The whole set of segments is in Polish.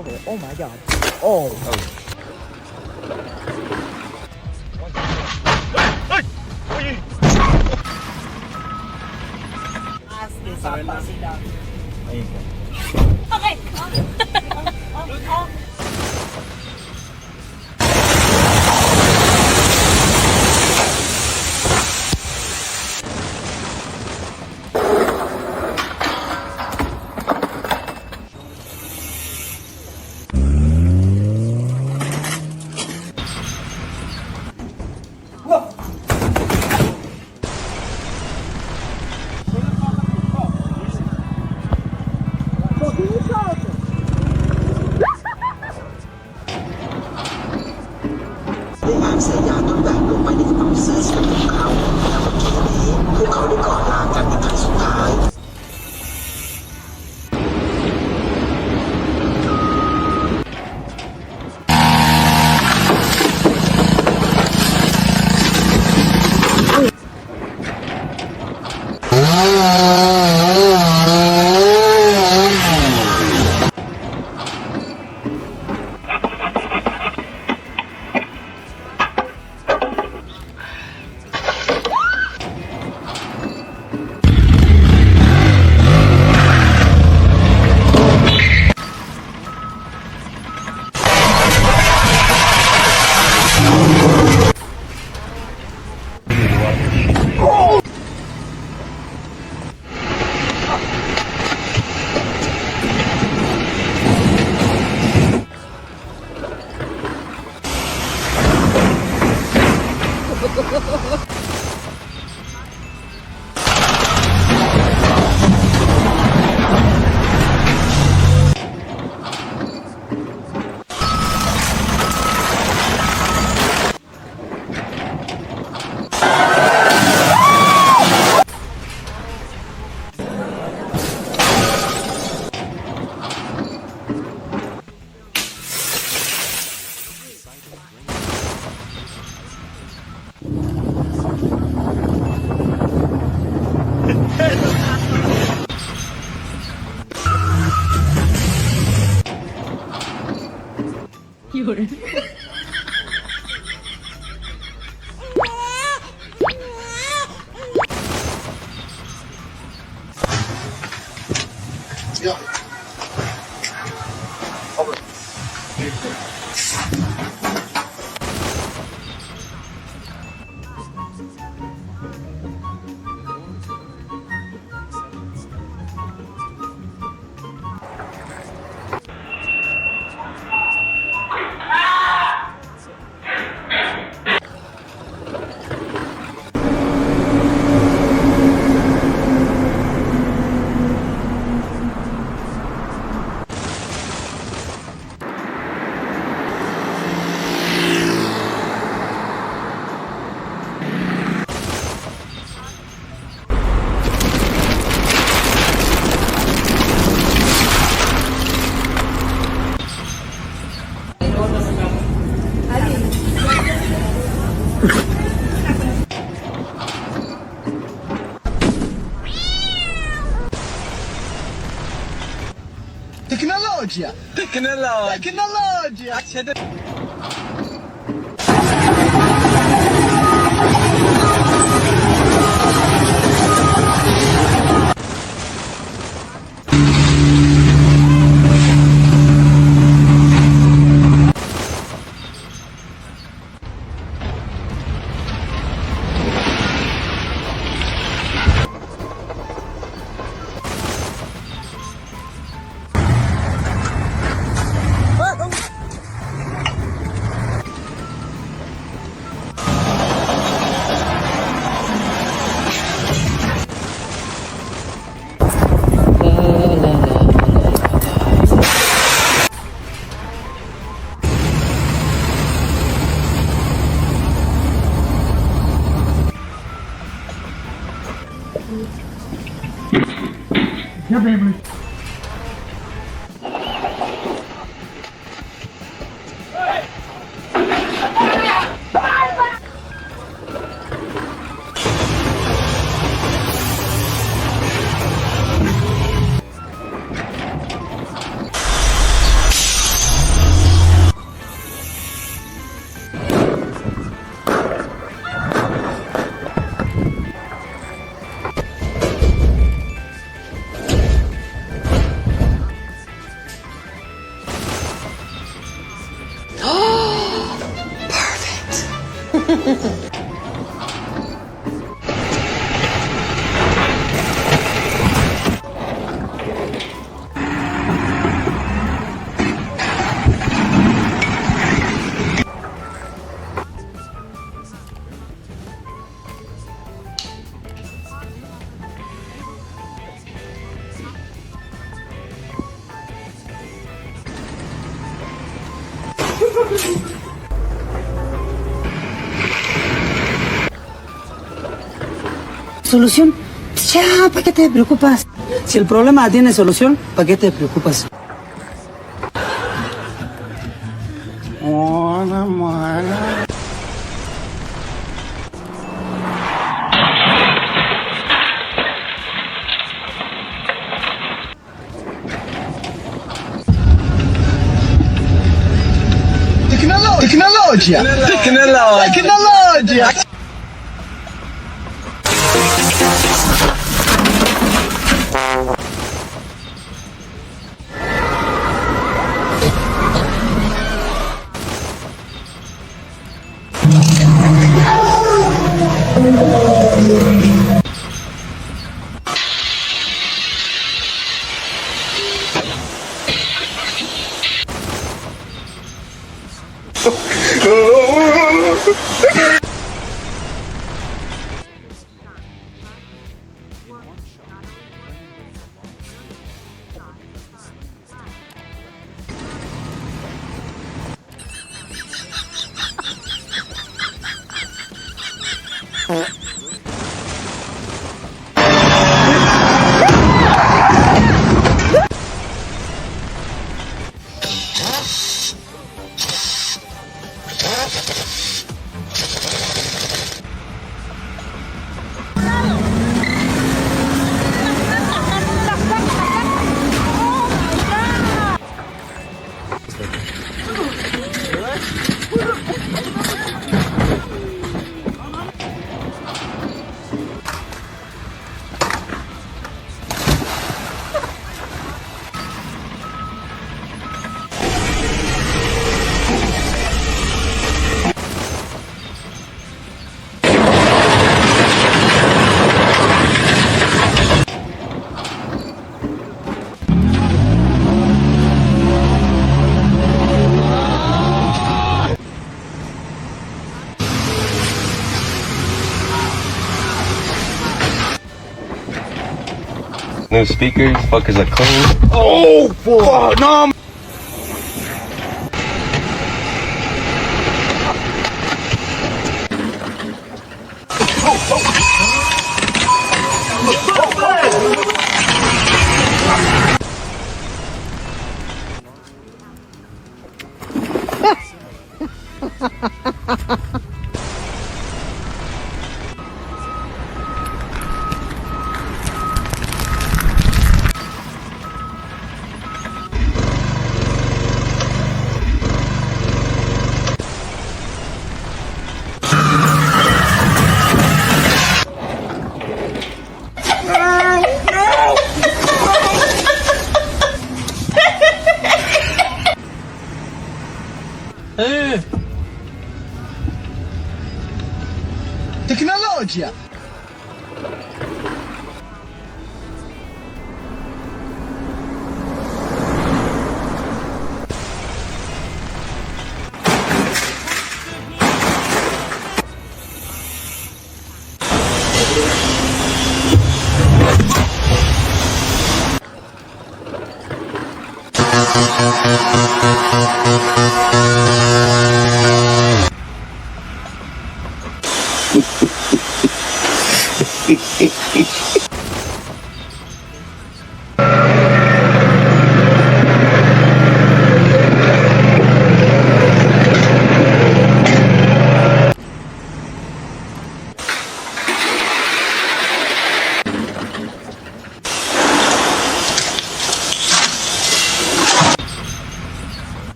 okay. Oh my god. Oh. As this apa sila. Ayun po. Okay.ได้วางสายยานต้นแบบลงไปในกระเป๋าเสื้อสีของเขาแล้วเมื่อกี้นี้พวกเขาได้กอดลากันเป็นครั้งสุดท้าย Yun. Teknologia! Teknologia! Yeah, baby. Solución. Ya, ¿para qué te preocupas? Si el problema tiene solución, ¿para qué te preocupas? Hola, mala. Tecnologia! Tecnologia! Tecnologia! New speakers, fuck is a code. Oh, boy! No! Tecnologia!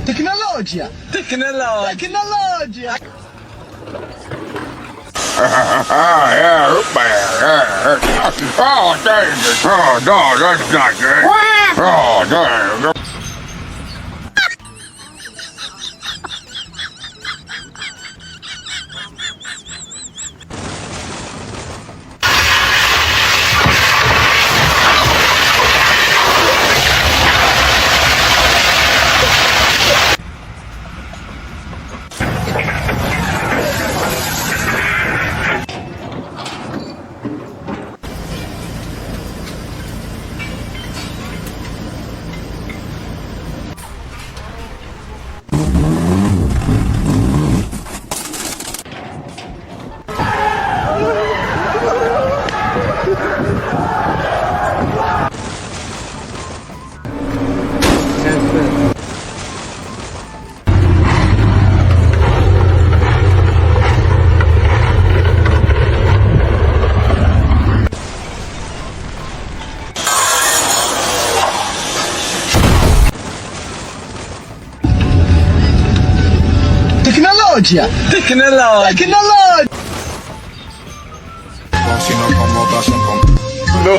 Tecnologia. Tecnologia. Tecnologia. Oh, dang it. Oh, no, that's not good. Oh, dang. Tecnologia. Tecnologia. Tecnologia. No.